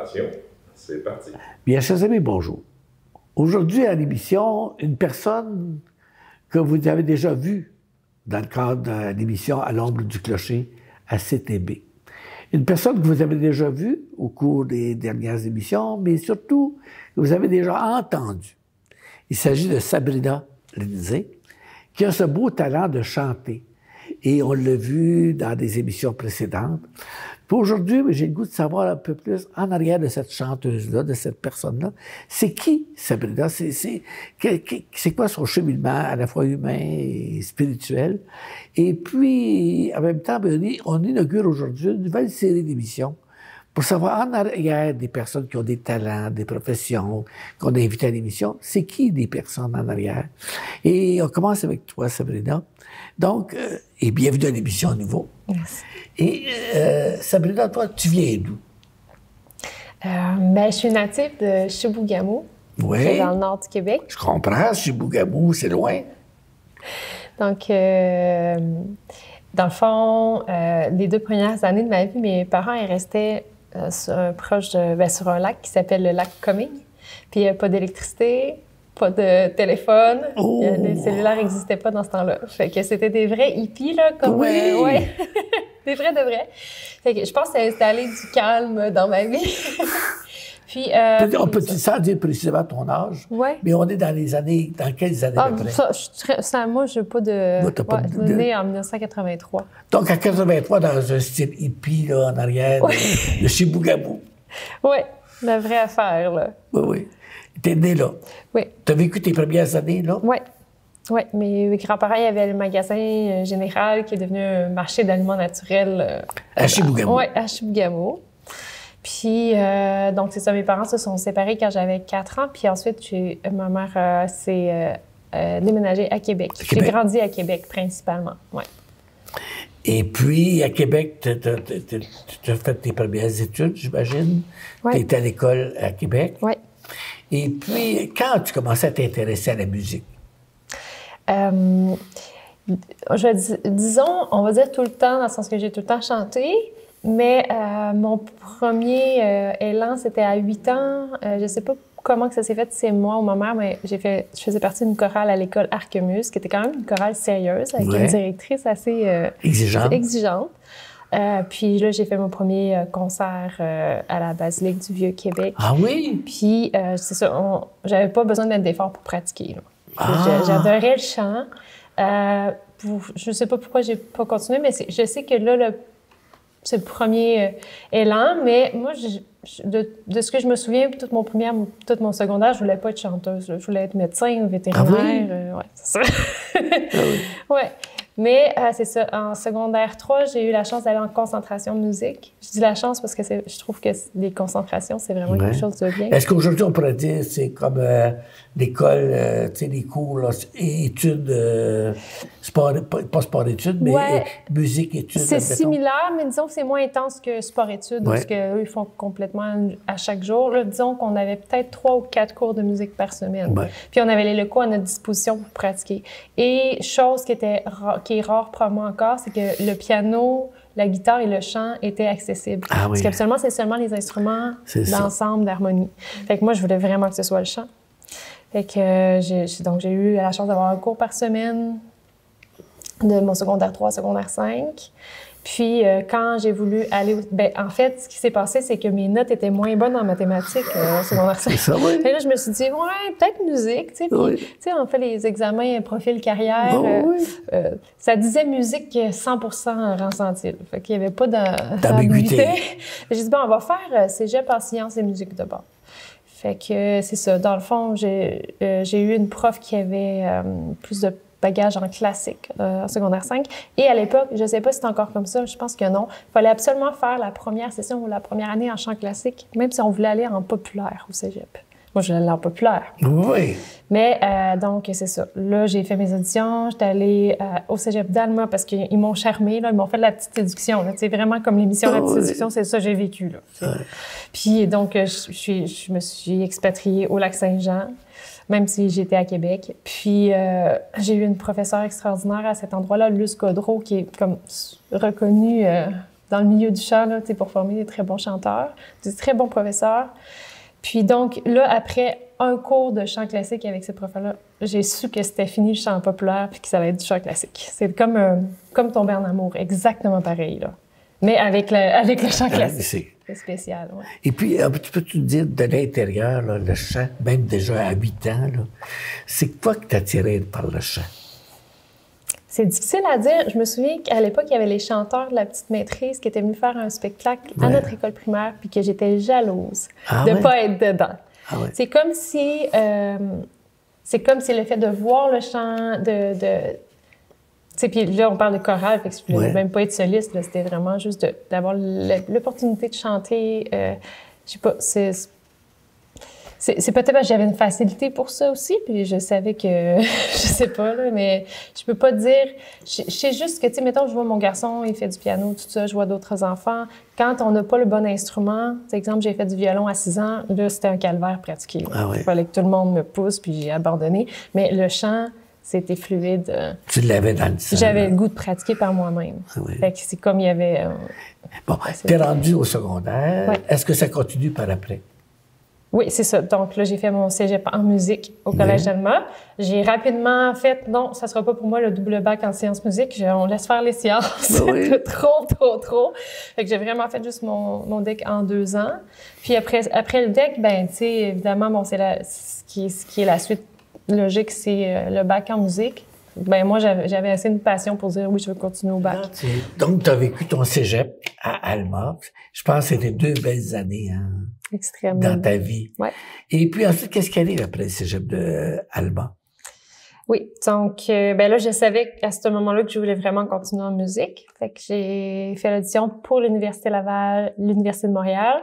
Attention, c'est parti. Bien, chers amis, bonjour. Aujourd'hui, à l'émission, une personne que vous avez déjà vue dans le cadre de l'émission À l'ombre du clocher à CTB. Une personne que vous avez déjà vue au cours des dernières émissions, mais surtout que vous avez déjà entendue. Il s'agit de Sabrina Lindsay, qui a ce beau talent de chanter. Et on l'a vu dans des émissions précédentes. Puis aujourd'hui, j'ai le goût de savoir un peu plus en arrière de cette chanteuse-là, de cette personne-là. C'est qui, Sabrina? C'est quoi son cheminement, à la fois humain et spirituel? Et puis, en même temps, on inaugure aujourd'hui une nouvelle série d'émissions pour savoir en arrière des personnes qui ont des talents, des professions, qu'on a invitées à l'émission. C'est qui des personnes en arrière? Et on commence avec toi, Sabrina. Donc, et bienvenue à l'émission à nouveau. Merci. Et Sabrina, toi, tu viens d'où? Je suis native de Chibougamau, Oui. qui est dans le nord du Québec. Je comprends, Chibougamau, c'est loin. Donc, dans le fond, les 2 premières années de ma vie, mes parents ils restaient sur un lac qui s'appelle le lac Coming. Puis il n'y a pas d'électricité, pas de téléphone. Oh. Les cellulaires n'existaient pas dans ce temps-là. Fait que c'était des vrais hippies, là, comme... Oui. Ouais. Des vrais de vrais. Fait que je pense que ça a installé du calme dans ma vie. Puis... on peut sans dire précisément ton âge, ouais. mais on est dans les années... Dans quelles années à peu près? Moi, je n'ai pas de... Moi, t'as pas je suis née en 1983. Donc, à 83, dans un style hippie, là, en arrière, de Chibougamau. Oui, la vraie affaire, là. Oui, oui. T'es né là. Oui. T'as vécu tes premières années là? Oui. Oui, mes grands-parents avaient le magasin général qui est devenu un marché d'aliments naturels. À Chibougamau? Oui, à Chibougamau. Puis, donc, c'est ça, mes parents se sont séparés quand j'avais 4 ans. Puis ensuite, ma mère s'est déménagée à Québec. J'ai grandi à Québec, principalement, oui. Et puis, à Québec, tu as fait tes premières études, j'imagine. Oui. Tu étais à l'école à Québec. Oui. Et puis, quand tu commençais à t'intéresser à la musique? Disons, on va dire tout le temps, dans le sens que j'ai tout le temps chanté, mais mon premier élan, c'était à 8 ans. Je ne sais pas comment que ça s'est fait, c'est moi ou ma mère, mais je faisais partie d'une chorale à l'école Arquemus, qui était quand même une chorale sérieuse, avec une directrice assez exigeante. Puis là, j'ai fait mon premier concert à la Basilique du Vieux-Québec. Ah oui? Puis, c'est ça, j'avais pas besoin de mettre d'efforts pour pratiquer. J'adorais le chant. Je sais pas pourquoi j'ai pas continué, mais je sais que là, c'est le premier élan, mais moi, de ce que je me souviens, tout mon secondaire, je voulais pas être chanteuse. Là. Je voulais être médecin ou vétérinaire. Ah oui? Ouais, c'est ça. Ah oui. Ouais. Mais c'est ça, en secondaire 3, j'ai eu la chance d'aller en concentration musique. Je dis la chance parce que je trouve que les concentrations, c'est vraiment quelque chose de bien. Est-ce qu'aujourd'hui, on pourrait dire c'est comme l'école, tu sais, les cours, là, études, pas sport-études, mais musique, études. C'est similaire, mais disons que c'est moins intense que sport-études, parce qu'eux, ils font complètement à chaque jour. Là, disons qu'on avait peut-être 3 ou 4 cours de musique par semaine. Ouais. Puis on avait les locaux à notre disposition pour pratiquer. Et chose qui est rare pour moi encore, c'est que le piano, la guitare et le chant étaient accessibles. Ah oui. Parce qu'habituellement, c'est seulement les instruments d'ensemble, d'harmonie. Fait que moi, je voulais vraiment que ce soit le chant. Fait que j'ai eu la chance d'avoir un cours par semaine de mon secondaire 3 secondaire 5. Puis, quand j'ai voulu aller... en fait, ce qui s'est passé, c'est que mes notes étaient moins bonnes en mathématiques au secondaire 5. Ça, oui. Et là, je me suis dit, ouais, peut-être musique, tu sais. Puis, tu sais, on fait les examens profil carrière. Ça disait musique 100% ressenti. Fait qu'il n'y avait pas d'ambiguïté. J'ai dit, bon, on va faire cégep en sciences et musique de bord. Fait que c'est ça. Dans le fond, j'ai eu une prof qui avait plus de bagage en classique, en secondaire 5. Et à l'époque, je ne sais pas si c'est encore comme ça, je pense que non. Il fallait absolument faire la première session ou la première année en chant classique, même si on voulait aller en populaire au cégep. Moi, je voulais aller en populaire. Oui. Mais donc, c'est ça. Là, j'ai fait mes auditions. J'étais allée au cégep d'Alma parce qu'ils m'ont charmée. Là, ils m'ont fait de la petite séduction. C'est vraiment comme l'émission La Petite Séduction, c'est ça que j'ai vécu. Là, Puis donc, je me suis expatriée au Lac-Saint-Jean, même si j'étais à Québec. Puis j'ai eu une professeure extraordinaire à cet endroit-là, Luce Godreau, qui est comme reconnue dans le milieu du chant, là, pour former des très bons chanteurs, des très bons professeurs. Puis donc, là, après un cours de chant classique avec ce prof-là, j'ai su que c'était fini le chant populaire puis que ça allait être du chant classique. C'est comme tomber en amour, exactement pareil, là. Mais avec le chant classique. C'est spécial, oui. Et puis, tu peux-tu dire de l'intérieur, là, le chant, même déjà à 8 ans, là, c'est quoi que t'as attiré par le chant? C'est difficile à dire. Je me souviens qu'à l'époque, il y avait les chanteurs de la petite maîtrise qui étaient venus faire un spectacle à notre école primaire, puis que j'étais jalouse de ne pas être dedans. Ah ouais. C'est comme si le fait de voir le chant, tu sais, puis là, on parle de chorale, fait que je voulais même pas être soliste, là, c'était vraiment juste d'avoir l'opportunité de chanter. Je sais pas, c'est peut-être parce que j'avais une facilité pour ça aussi, puis je savais que, je sais pas, là, mais je peux pas dire, je sais juste que, tu sais, mettons, je vois mon garçon, il fait du piano, tout ça, je vois d'autres enfants. Quand on n'a pas le bon instrument, par exemple, j'ai fait du violon à 6 ans, là, c'était un calvaire pratiqué. Il fallait que tout le monde me pousse, puis j'ai abandonné. Mais le chant, c'était fluide. Tu l'avais dans le sang. J'avais le goût de pratiquer par moi-même. Fait que c'est comme il y avait... Bon, t'es rendu au secondaire. Est-ce que ça continue par après? Oui, c'est ça. Donc là, j'ai fait mon cégep en musique au Collège d'Alma. J'ai rapidement fait, non, ça sera pas pour moi le double bac en sciences musique. On laisse faire les sciences. Trop. Fait que j'ai vraiment fait juste mon DEC en 2 ans. Puis après le DEC, ben, tu sais, évidemment, bon, ce qui est la suite logique, c'est le bac en musique. Ben moi, j'avais assez une passion pour dire oui, je veux continuer au bac. Donc, tu as vécu ton cégep à Alma. Je pense que c'était 2 belles années, hein, extrêmement dans ta vie. Ouais. Et puis ensuite, qu'est-ce qu'il y avait après le cégep de Alma? Oui, donc ben là, je savais à ce moment-là que je voulais vraiment continuer en musique. Fait que j'ai fait l'audition pour l'Université Laval, l'Université de Montréal.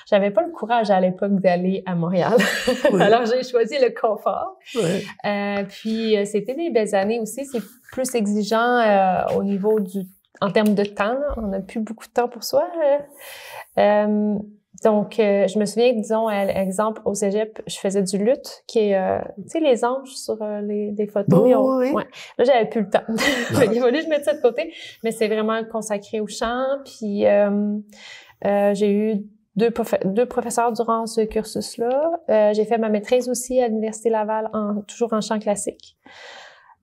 J'avais pas le courage à l'époque d'aller à Montréal. Alors, j'ai choisi le confort. Puis, c'était des belles années aussi. C'est plus exigeant au niveau en termes de temps. Là. On n'a plus beaucoup de temps pour soi. Donc, je me souviens, disons, exemple, au cégep, je faisais du luth, qui est, tu sais, les anges sur des photos. Ouais. Là, j'avais plus le temps. Il a fallu que je mette ça de côté. Mais c'est vraiment consacré au chant. Puis, j'ai eu deux professeurs durant ce cursus-là. J'ai fait ma maîtrise aussi à l'Université Laval, toujours en chant classique.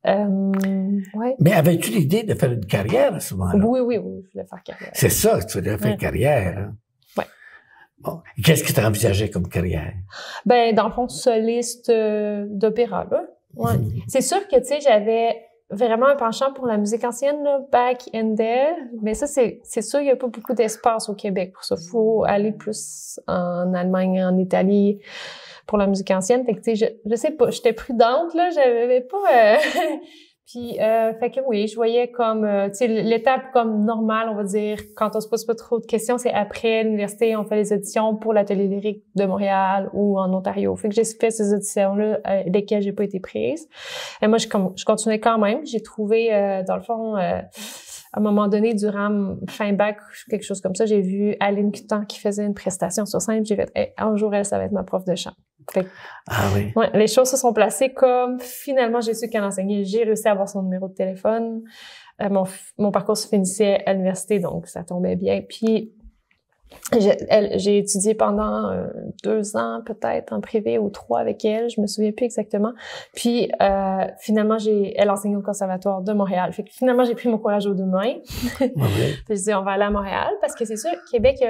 Mais avais-tu l'idée de faire une carrière à ce moment-là? Oui, je voulais faire carrière. C'est ça, tu voulais faire carrière. Hein? Bon. Qu'est-ce que tu envisageais comme carrière? Ben, dans le fond, soliste d'opéra, là. Ouais. C'est sûr que, tu sais, j'avais vraiment un penchant pour la musique ancienne, là, back and there. Mais ça, c'est sûr, il n'y a pas beaucoup d'espace au Québec pour ça. Faut aller plus en Allemagne, en Italie pour la musique ancienne. Fait que, tu sais, je sais pas, j'étais prudente, là. J'avais pas... Puis, fait que oui, je voyais comme, tu sais, l'étape comme normale, on va dire, quand on se pose pas trop de questions, c'est après l'université, on fait les auditions pour l'Atelier lyrique de Montréal ou en Ontario. Fait que j'ai fait ces auditions-là, lesquelles j'ai pas été prise. Et moi, je continuais quand même. J'ai trouvé, dans le fond, à un moment donné, durant fin bac, quelque chose comme ça, j'ai vu Aline Cutan qui faisait une prestation sur scène. J'ai fait, hey, un jour, elle, ça va être ma prof de chant. Fait que, ouais, les choses se sont placées comme finalement j'ai su qu'elle enseignait. J'ai réussi à avoir son numéro de téléphone. Mon parcours se finissait à l'université, donc ça tombait bien. Puis j'ai étudié pendant 2 ans peut-être en privé ou 3 avec elle, je me souviens plus exactement. Puis finalement elle enseignait au Conservatoire de Montréal. Fait que finalement j'ai pris mon courage aux 2 mains. Puis je dis on va aller à Montréal parce que c'est sûr Québec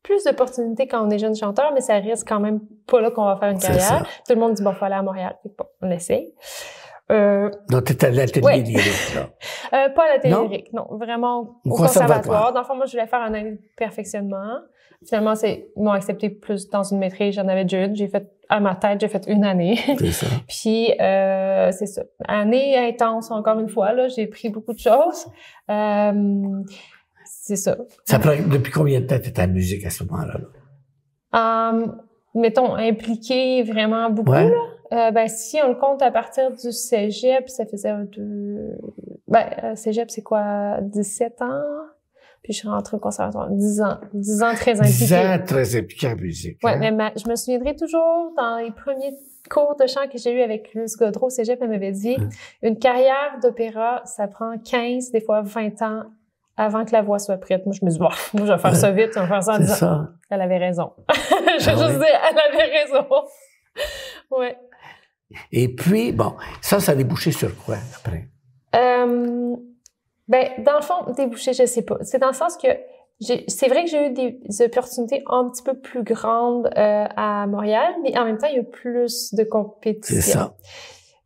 plus d'opportunités quand on est jeune chanteur, mais ça reste quand même pas là qu'on va faire une carrière. Tout le monde dit, bon, faut aller à Montréal. Bon, on essaye. Donc, t'étais à l'atelier lyrique, là? Pas à l'atelier lyrique, non. Vraiment au conservatoire. Dans le fond, moi, je voulais faire un année de perfectionnement. Finalement, ils m'ont accepté plus dans une maîtrise. J'en avais déjà une. J'ai fait, à ma tête, j'ai fait 1 année. C'est ça. Puis, c'est ça. Année intense, encore une fois, là. J'ai pris beaucoup de choses. C'est ça. Depuis combien de temps tu étais en musique à ce moment-là? Mettons, impliqué vraiment beaucoup, là. Ben, si on le compte à partir du cégep, ça faisait cégep, c'est quoi? 17 ans? Puis je suis rentrée au conservatoire. 10 ans. 10 ans très impliquée. 10 ans très impliquée en musique. Ouais, mais je me souviendrai toujours dans les premiers cours de chant que j'ai eu avec Luce Godreau au cégep, elle m'avait dit, une carrière d'opéra, ça prend 15, des fois 20 ans avant que la voix soit prête. Moi, je me dis, bon, moi, je vais faire ça vite, je vais faire ça en disant, ça. Elle avait raison. Je vais juste dire, elle avait raison. Ouais. Et puis, bon, ça a débouché sur quoi, après? Ben, dans le fond, débouché, je sais pas. C'est dans le sens que c'est vrai que j'ai eu des opportunités un petit peu plus grandes à Montréal, mais en même temps, il y a plus de compétition. C'est ça.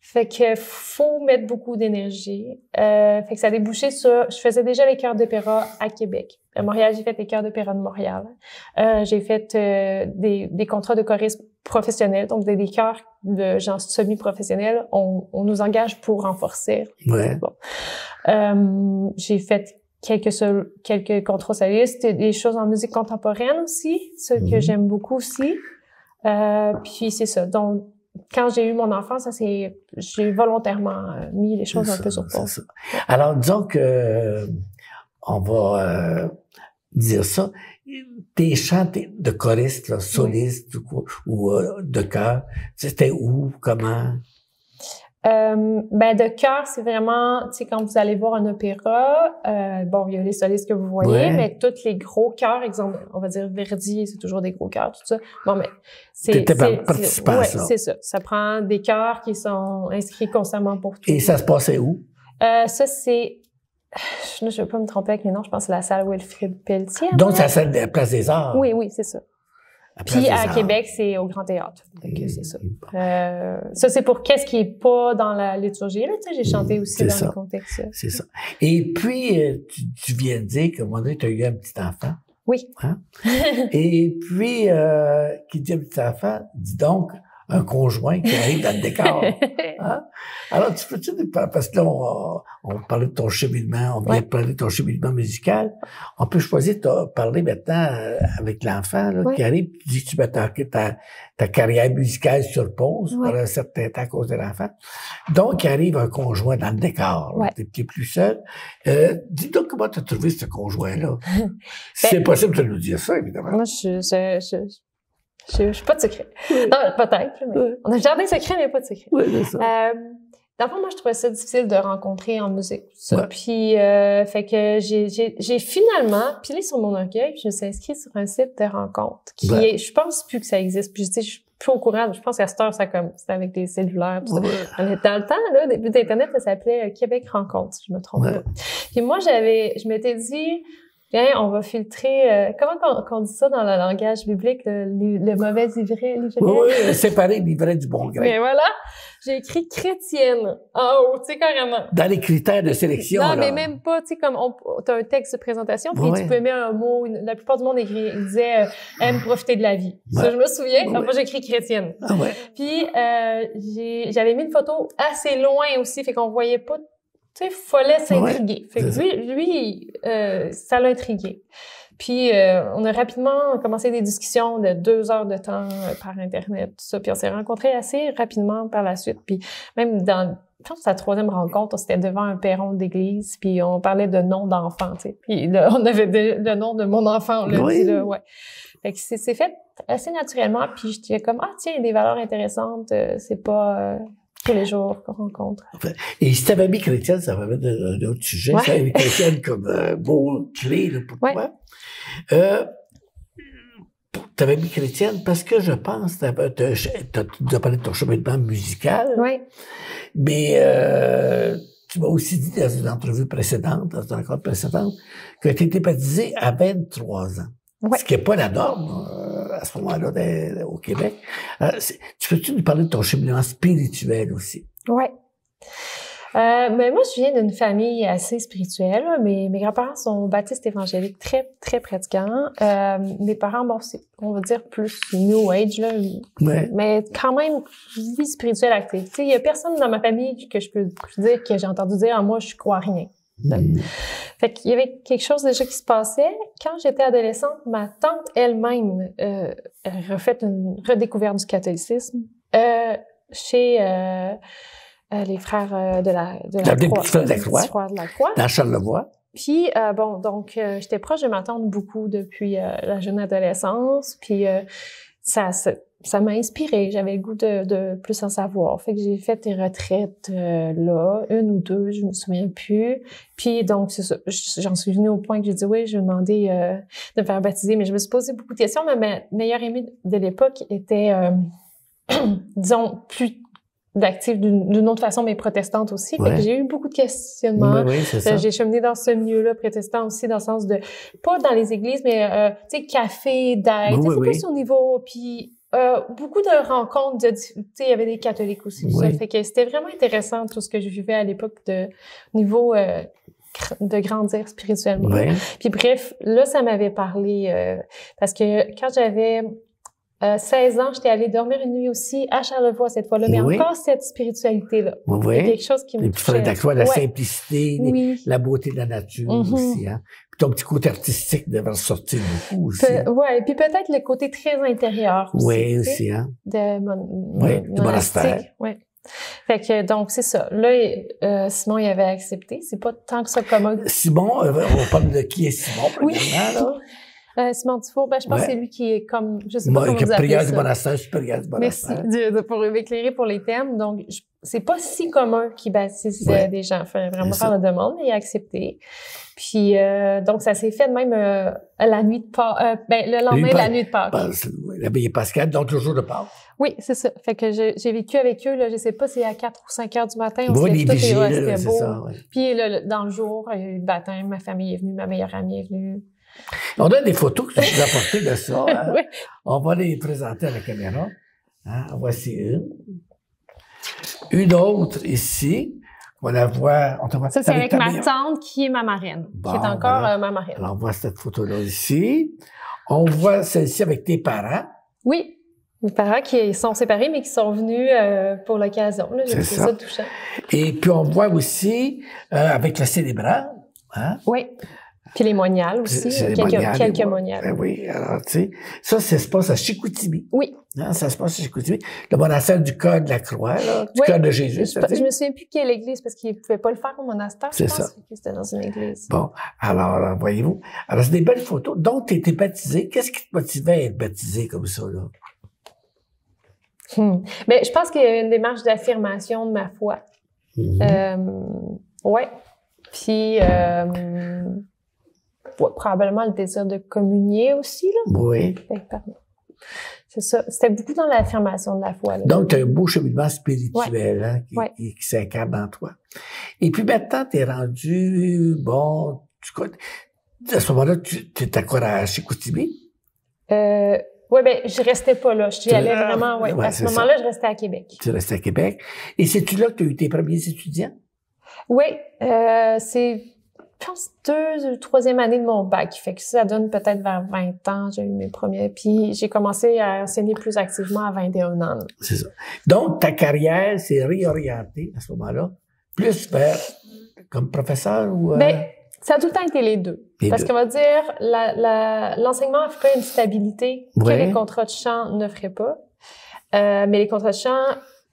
Fait que faut mettre beaucoup d'énergie. Fait que ça a débouché sur... Je faisais déjà les chœurs d'opéra à Québec. À Montréal, j'ai fait les chœurs d'opéra de Montréal. J'ai fait des contrats de choristes professionnels, donc des chœurs de gens semi-professionnels. On nous engage pour renforcer. Ouais. Bon. J'ai fait quelques contrats solistes, des choses en musique contemporaine aussi, ce que j'aime beaucoup aussi. Puis c'est ça. Donc, quand j'ai eu mon enfant, j'ai volontairement mis les choses un peu sur pause. Alors, disons que, on va dire ça, tes chants de choristes, là, solistes ou de chœur, c'était où, comment? Ben de chœur, c'est vraiment, tu sais, quand vous allez voir un opéra, bon, il y a les solistes que vous voyez, mais tous les gros chœurs, exemple, on va dire Verdi, c'est toujours des gros chœurs, tout ça. Bon, mais t'étais participant à ça. C'est ça. Ça prend des chœurs qui sont inscrits constamment pour tout. Et ça se passait où? Ça, c'est... Je ne vais pas me tromper avec les noms, je pense que c'est la salle Wilfrid Pelletier. Donc, c'est la salle de la Place des Arts? Oui, c'est ça. Puis à Québec, c'est au Grand Théâtre. Donc, c'est ça. Ça, c'est pour qu'est-ce qui est pas dans la liturgie. Là, tu sais, j'ai chanté aussi dans le contexte. C'est ça. Et puis, tu viens de dire qu'à un moment donné, tu as eu un petit enfant. Oui. Hein? Et puis, qui dit un petit enfant, dit donc un conjoint qui arrive dans le décor. Hein? Alors, tu peux-tu nous parler, parce que là, on parlait de ton cheminement, on vient de parler de ton cheminement musical. On peut choisir de parler maintenant avec l'enfant là, qui arrive, tu dis que tu mets ta carrière musicale sur pause pendant un certain temps à cause de l'enfant. Donc, il arrive un conjoint dans le décor. T'es plus seul. Dis donc comment tu as trouvé ce conjoint-là? Si c'est possible de nous dire ça, évidemment. Moi, je suis pas de secret. Non, peut-être, mais on a le jardin secret, mais pas de secret. Oui, c'est ça. Dans le fond, moi, je trouvais ça difficile de rencontrer en musique, tout ça. Puis, fait que j'ai finalement pilé sur mon orgueil, puis je me suis inscrite sur un site de rencontre qui est, je pense plus que ça existe. Puis, tu sais, je suis plus au courant. Je pense qu'à cette heure, c'est avec des cellulaires, tout ça. Dans le temps, là, début d'Internet, ça s'appelait Québec Rencontre, si je me trompe pas. Puis moi, je m'étais dit, bien, on va filtrer, comment qu'on dit ça dans le langage biblique, le mauvais livret? Oui, séparer le livret du bon grain. Mais voilà, j'ai écrit chrétienne en haut, tu sais, carrément. Dans les critères de sélection, non, mais même pas, tu sais, comme t'as un texte de présentation, puis tu peux mettre un mot, la plupart du monde disait aime profiter de la vie. Ça, je me souviens, moi j'ai écrit chrétienne. Puis, j'avais mis une photo assez loin aussi, fait qu'on voyait pas. Tu sais, fallait s'intriguer. Fait que lui, ça l'a intrigué. Puis, on a rapidement commencé des discussions de 2 heures de temps par Internet, tout ça. Puis, on s'est rencontrés assez rapidement par la suite. Puis, même je pense que sa 3e rencontre, c'était devant un perron d'église. Puis, on parlait de nom d'enfant, tu sais. Puis, là, on avait le nom de mon enfant, on l'a dit, là, Fait que c'est fait assez naturellement. Puis, j'étais comme, tiens, il y a des valeurs intéressantes. C'est pas... tous les jours qu'on rencontre. Et si t'avais mis chrétienne, ça va mettre un autre sujet. Ça avait mis chrétienne comme mot clé là, pour toi. T'avais mis chrétienne parce que je pense tu as parlé de ton cheminement musical. Oui. Mais tu m'as aussi dit dans une entrevue précédente, dans une rencontre précédente, que tu étais baptisée à 23 ans. Ce qui n'est pas la norme à ce moment-là au Québec. Tu peux-tu nous parler de ton cheminement spirituel aussi? Oui. Mais moi, je viens d'une famille assez spirituelle. Mes grands-parents sont baptistes évangéliques très, très pratiquants. Mes parents, bon, c'est, on va dire, plus New Age, là. Mais quand même, vie spirituelle active. Tu sais, il y a personne dans ma famille que je peux dire que j'ai entendu dire, moi, je crois à rien. Fait qu'il y avait quelque chose déjà qui se passait. Quand j'étais adolescente, ma tante elle-même a refait une redécouverte du catholicisme chez les frères de la Croix. Dans Charlevoix. Puis, donc, j'étais proche de ma tante beaucoup depuis la jeune adolescence. Puis, ça m'a inspirée. J'avais le goût de plus en savoir. Fait que j'ai fait des retraites là, 1 ou 2, je me souviens plus. Puis donc, c'est ça. J'en suis venue au point que j'ai dit oui, je vais demander de me faire baptiser. Mais je me suis posé beaucoup de questions. Mais ma meilleure amie de l'époque était, disons, plus d'active d'une autre façon, mais protestante aussi. Fait que j'ai eu beaucoup de questionnements. Oui, c'est ça. J'ai cheminé dans ce milieu-là protestant aussi, dans le sens de, pas dans les églises, mais, tu sais, café, d'aide, c'est plus au niveau, puis beaucoup de rencontres, tu sais, il y avait des catholiques aussi, tout ça. Fait que c'était vraiment intéressant tout ce que je vivais à l'époque de niveau de grandir spirituellement. Puis bref, là, ça m'avait parlé, parce que quand j'avais 16 ans, j'étais allée dormir une nuit aussi à Charlevoix cette fois-là, mais encore cette spiritualité-là. Oui. Quelque chose qui me touchait. La simplicité, la beauté de la nature aussi, hein. Puis ton petit côté artistique devrait ressortir beaucoup aussi. Ouais, puis peut-être le côté très intérieur aussi. Oui, aussi, hein. Du monastère. Oui. Fait que, donc, c'est ça. Là, Simon, il avait accepté. C'est pas tant que ça commun. Simon, on parle de qui est Simon, premièrement, là? Simon Dufour, je pense que c'est lui qui est comme, je sais pas comment vous appelez prieur ça. du monastère, supérieur du monastère. Merci pour m'éclairer pour les thèmes. Donc, c'est pas si commun qu'il baptise des gens. Il fallait vraiment faire la demande, mais il a accepté. Puis, donc, ça s'est fait même la nuit de Pâques, le lendemain de la nuit de Pâques. La veillée pascale, donc le jour de Pâques. Oui, c'est ça. Fait que j'ai vécu avec eux, là, je sais pas si c'est à 4 ou 5 heures du matin, on se lève tout et c'était beau. Ça, Puis, dans le jour, il y a eu le baptême, ma famille est venue, ma meilleure amie est venue. On a des photos que tu nous as apportées de ça. Hein? On va les présenter à la caméra. Hein? Voici une. Une autre ici. On la voit. Ça, c'est avec ma tante qui est ma marraine, qui est encore ma marraine. Alors, on voit cette photo-là ici. On voit celle-ci avec tes parents. Oui. Mes parents qui sont séparés, mais qui sont venus pour l'occasion. J'ai trouvé ça touchant. Et puis, on voit aussi avec le célébrant. Hein? Oui. Puis les moniales aussi, quelques moniales. Ben oui, alors tu sais, ça se passe à Chicoutimi. Oui. Hein, ça se passe à Chicoutimi. Le monastère du Cœur de la Croix, là, du Cœur de Jésus. Je me souviens plus quelle église, parce qu'il ne pouvait pas le faire au monastère. C'est ça. C'était dans une église. Bon, alors, voyez-vous. Alors, c'est des belles photos. Donc, tu étais baptisé. Qu'est-ce qui te motivait à être baptisé comme ça, là? Ben, je pense qu'il y a une démarche d'affirmation de ma foi. Ouais. Puis... probablement le désir de communier aussi, là. Oui. C'est ça. C'était beaucoup dans l'affirmation de la foi. Là. Donc, tu as un beau cheminement spirituel hein, qui s'incarne en toi. Et puis maintenant, tu es rendu, bon, à ce moment-là, tu es encore à Chicoutimi? Oui, ben je restais pas là. J'y allais vraiment, à ce moment-là, je restais à Québec. Tu restais à Québec. Et c'est-tu là que tu as eu tes premiers étudiants? Oui, c'est... Je pense 2e ou 3e année de mon bac. Fait que ça donne peut-être vers 20 ans, j'ai eu mes premiers. Puis j'ai commencé à enseigner plus activement à 21 ans. C'est ça. Donc, ta carrière s'est réorientée à ce moment-là, plus vers comme professeur ou... Ben, ça a tout le temps été les deux. Parce qu'on va dire, l'enseignement offrait une stabilité que les contrats de chant n'offraient pas. Mais les contrats de chant...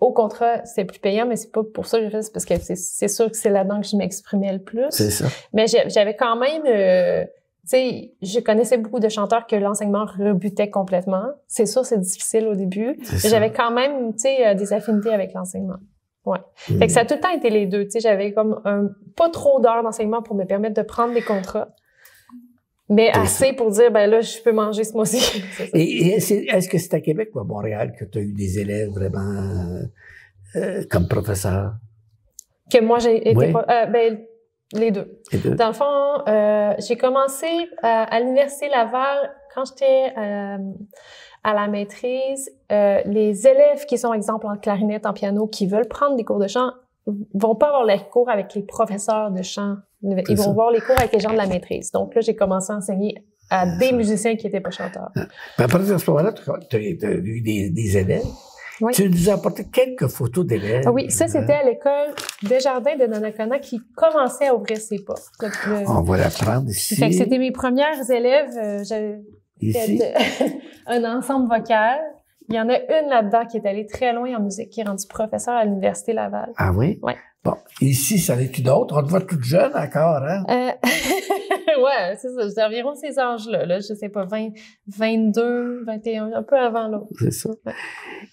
Au contrat, c'est plus payant, mais c'est pas pour ça que je fais, c'est parce que c'est sûr que c'est là-dedans que je m'exprimais le plus. C'est ça. Mais j'avais quand même, tu sais, je connaissais beaucoup de chanteurs que l'enseignement rebutait complètement. C'est sûr, c'est difficile au début. Mais j'avais quand même, tu sais, des affinités avec l'enseignement. Ouais. Fait que ça a tout le temps été les deux. Tu sais, j'avais comme pas trop d'heures d'enseignement pour me permettre de prendre des contrats. Mais assez pour dire, ben là, je peux manger ce mois-ci. Et est-ce que c'est à Québec ou à Montréal que tu as eu des élèves vraiment comme professeur? Que moi, j'ai été... ben, les deux. Dans le fond, j'ai commencé à l'Université Laval quand j'étais à la maîtrise. Les élèves qui sont, exemple, en clarinette, en piano, qui veulent prendre des cours de chant, vont pas avoir les cours avec les professeurs de chant. Ils vont voir les cours avec les gens de la maîtrise. Donc là, j'ai commencé à enseigner à des musiciens qui n'étaient pas chanteurs. À partir de ce moment-là, tu as eu des élèves. Oui. Tu nous as apporté quelques photos d'élèves. Oui, ça, c'était à l'école Desjardins de Donnacona qui commençait à ouvrir ses portes. On va la prendre ici. Fait que c'était mes premières élèves. J'avais un ensemble vocal. Il y en a une là-dedans qui est allée très loin en musique, qui est rendue professeure à l'Université Laval. Ah oui? Oui. Bon, ici, ça en est une autre. On te voit toute jeune encore, hein? ouais, c'est ça. J'ai environ ces âges-là, là, je sais pas, 20, 22, 21, un peu avant l'autre. C'est ça. Ouais.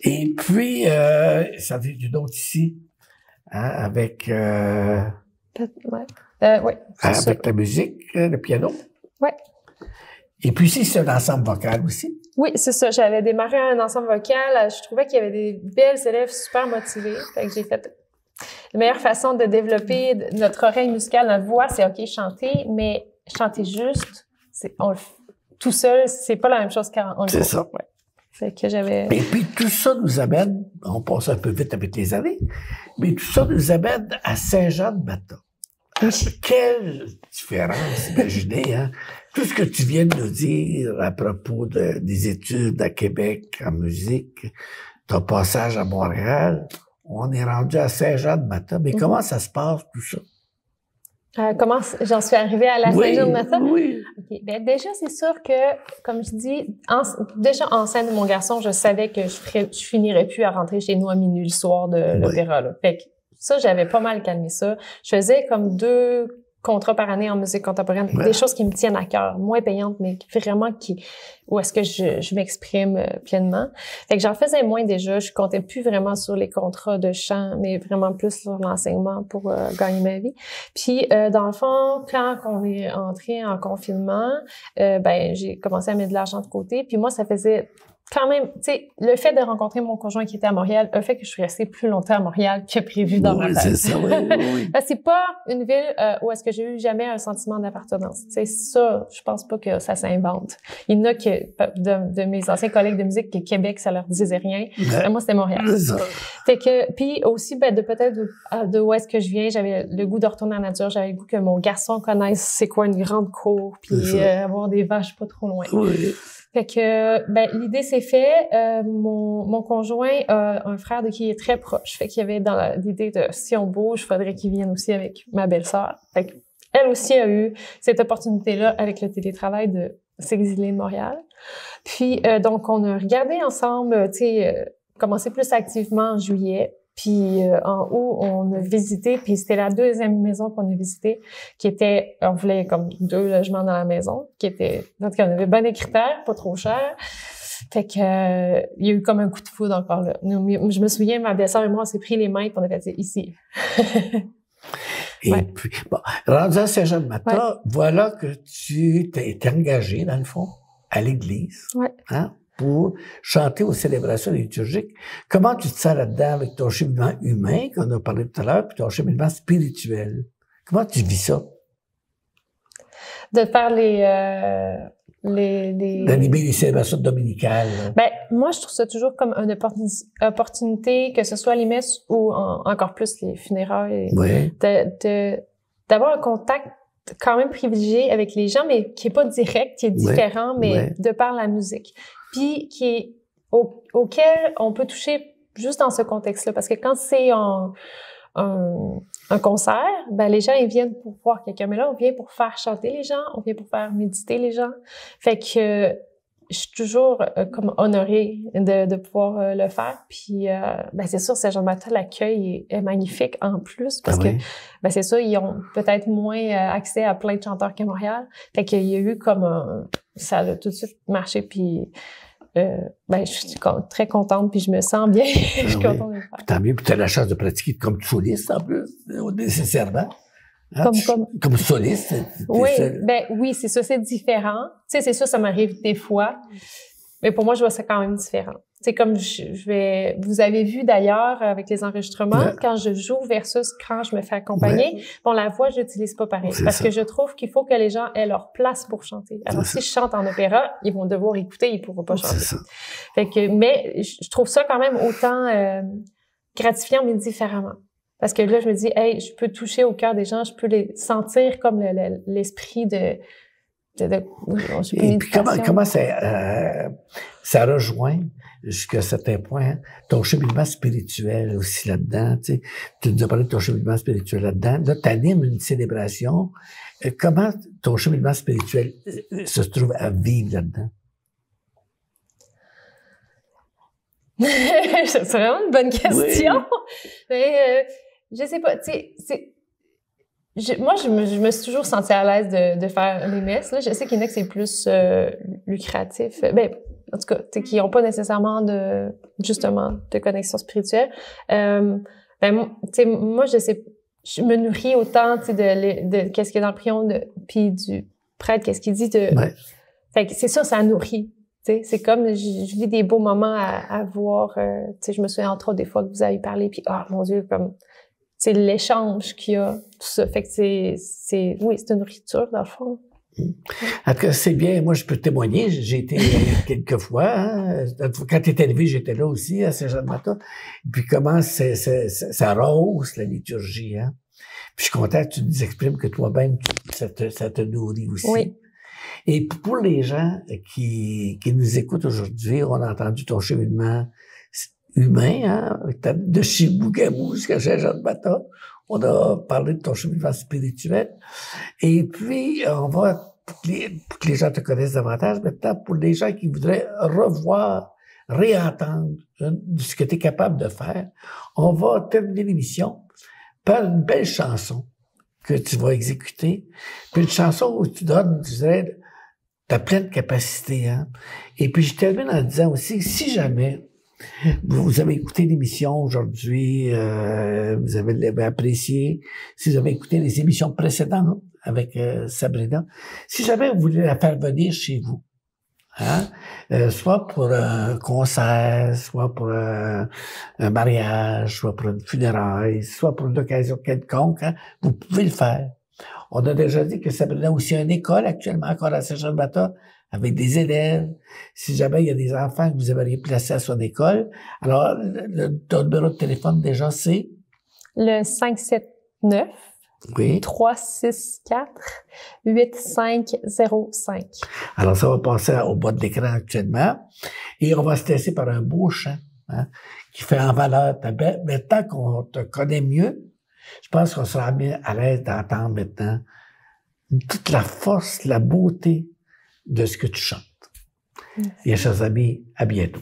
Et puis, ça vient d'une autre ici, hein, avec... Ouais. Oui, avec la musique, le piano. Oui. Et puis ici, c'est un ensemble vocal aussi. Oui, c'est ça. J'avais démarré un ensemble vocal. Je trouvais qu'il y avait des belles élèves super motivées. Fait que j'ai fait... La meilleure façon de développer notre oreille musicale, notre voix, c'est OK, chanter, mais chanter juste, tout seul, c'est pas la même chose qu'on le fait. C'est ça. Ouais. Fait que j'avais... Et puis tout ça nous amène, on passe un peu vite avec les années, mais tout ça nous amène à Saint-Jean-de-Mata. Quelle différence, imaginez, hein? Tout ce que tu viens de nous dire à propos des études à Québec en musique, ton passage à Montréal, on est rendu à Saint-Jean-de-Mata. Mais comment ça se passe, tout ça? Comment j'en suis arrivée à la Saint-Jean-de-Mata? Oui. Okay. Ben, déjà, c'est sûr que, comme je dis, déjà enceinte de mon garçon, je savais que je finirais plus à rentrer chez nous à minuit le soir de l'opéra. Là. Fait que ça, j'avais pas mal calmé ça. Je faisais comme 2 contrats par année en musique contemporaine, des choses qui me tiennent à cœur, moins payantes, mais vraiment où est-ce que je m'exprime pleinement. Fait que j'en faisais moins déjà. Je comptais plus vraiment sur les contrats de chant, mais vraiment plus sur l'enseignement pour gagner ma vie. Puis, dans le fond, quand on est entré en confinement, j'ai commencé à mettre de l'argent de côté. Puis moi, ça faisait quand même, tu sais, le fait de rencontrer mon conjoint qui était à Montréal a fait que je suis restée plus longtemps à Montréal que prévu dans ma tête. C'est ça, oui. Parce que c'est pas une ville où est-ce que j'ai eu jamais un sentiment d'appartenance. Tu sais, ça, je pense pas que ça s'invente. Il y en a de mes anciens collègues de musique que Québec, ça leur disait rien. Moi, c'était Montréal. C'est ça. Fait que, puis aussi, de peut-être de où est-ce que je viens, j'avais le goût de retourner en nature, j'avais le goût que mon garçon connaisse c'est quoi une grande cour, puis avoir des vaches pas trop loin. Oui. Fait que, l'idée s'est fait. Mon conjoint a un frère de qui il est très proche. Fait qu'il y avait dans l'idée de si on bouge, il faudrait qu'il vienne aussi avec ma belle-sœur. Fait que, elle aussi a eu cette opportunité-là avec le télétravail de s'exiler de Montréal. Puis, donc, on a regardé ensemble, tu sais, commencé plus activement en juillet. Puis en août, on a visité, puis c'était la 2e maison qu'on a visitée, qui était, on voulait comme 2 logements dans la maison, qui était, donc on avait bien des critères, pas trop cher. Fait que il y a eu comme un coup de foudre encore là. Je me souviens, ma belle-sœur et moi, on s'est pris les mains, puis on a fait ici. Et puis, bon, rendu à Saint-Jean-de-Mata, voilà que tu t'es engagé, dans le fond, à l'église. Ouais. Hein? Pour chanter aux célébrations liturgiques. Comment tu te sens là-dedans avec ton cheminement humain, qu'on a parlé tout à l'heure, puis ton cheminement spirituel? Comment tu vis ça? De faire d'animer les célébrations dominicales. Moi, je trouve ça toujours comme une opportunité, que ce soit les messes ou encore plus les funérailles, d'avoir un contact quand même privilégié avec les gens, mais qui est pas direct, qui est différent, mais de par la musique. Puis qui est auquel on peut toucher juste dans ce contexte-là. Parce que quand c'est un concert, les gens, ils viennent pour voir quelqu'un. Mais là, on vient pour faire chanter les gens, on vient pour faire méditer les gens. Fait que je suis toujours comme honorée de pouvoir le faire. Puis, c'est sûr, Saint-Jean-de-Mata, l'accueil est magnifique en plus parce que, c'est ça, ils ont peut-être moins accès à plein de chanteurs qu'à Montréal. Fait qu'il y a eu comme ça a tout de suite marché. Puis, je suis très contente puis je me sens bien. Je suis contente de le faire. Tant mieux. Puis tu as la chance de pratiquer comme soliste en plus, nécessairement. Hein? Comme soliste. Oui, oui, c'est ça, c'est différent. Tu sais, c'est ça m'arrive des fois. Mais pour moi, je vois ça quand même différent. C'est comme vous avez vu d'ailleurs avec les enregistrements, quand je joue versus quand je me fais accompagner, la voix, je l'utilise pas pareil. Parce que je trouve qu'il faut que les gens aient leur place pour chanter. Alors, si je chante en opéra, ils vont devoir écouter, ils pourront pas chanter. Fait que, mais je trouve ça quand même autant gratifiant, mais différemment. Parce que là, je me dis, hey, je peux toucher au cœur des gens, je peux les sentir comme l'esprit de et puis comment ça rejoint jusqu'à certains points ton cheminement spirituel aussi là-dedans, tu sais. Tu nous as parlé de ton cheminement spirituel là-dedans. Là, tu animes une célébration. Comment ton cheminement spirituel se trouve à vivre là-dedans? C'est vraiment une bonne question. Oui. Mais je sais pas, tu sais, je me suis toujours sentie à l'aise de faire les messes. Là, je sais qu'il y en a que c'est plus lucratif. Ben, en tout cas, qui n'ont pas nécessairement justement de connexion spirituelle. Moi, je me nourris autant, de qu'est-ce qu'il y a dans le prion, puis du prêtre, qu'est-ce qu'il dit de. Ouais. Fait que c'est ça nourrit. C'est comme, je vis des beaux moments à voir. Je me souviens entre autres des fois que vous avez parlé, puis mon Dieu, comme, c'est l'échange qu'il y a, tout ça. Fait que c'est une nourriture, dans le fond. En tout cas, c'est bien. Moi, je peux témoigner. J'ai été quelques fois. Hein. Quand tu étais élevé, j'étais là aussi, à Saint-Jean-de-Mata. Puis comment ça rose, la liturgie. Hein. Puis je suis content que tu nous exprimes que toi-même, ça te nourrit aussi. Oui. Et pour les gens qui nous écoutent aujourd'hui, on a entendu ton cheminement humain, hein, de Chibougamau jusqu'à Saint-Jean-de-Mata. On a parlé de ton cheminement spirituel. Et puis, on va, pour que les gens te connaissent davantage, maintenant, pour les gens qui voudraient revoir, réentendre ce que tu es capable de faire, on va terminer l'émission par une belle chanson que tu vas exécuter. Puis une chanson où tu donnes, je dirais, ta pleine capacité. Hein? Et puis, je termine en disant aussi, si jamais vous avez écouté l'émission aujourd'hui, vous avez apprécié, si vous avez écouté les émissions précédentes avec Sabrina, si jamais vous voulez la faire venir chez vous, hein, soit pour un concert, soit pour un mariage, soit pour une funéraille, soit pour une occasion quelconque, hein, vous pouvez le faire. On a déjà dit que Sabrina a aussi une école actuellement, encore à Saint-Jean-de-Mata, avec des élèves. Si jamais il y a des enfants que vous aimeriez placer à son école, alors ton numéro de téléphone déjà, c'est? Le 579 364 8505. Alors, ça va passer au bas de l'écran actuellement. Et on va se laisser par un beau chant, hein, qui fait en valeur ta belle. Maintenant qu'on te connaît mieux, je pense qu'on sera mis à l'aise d'entendre maintenant toute la force, la beauté de ce que tu chantes. Merci. Et chers amis, à bientôt.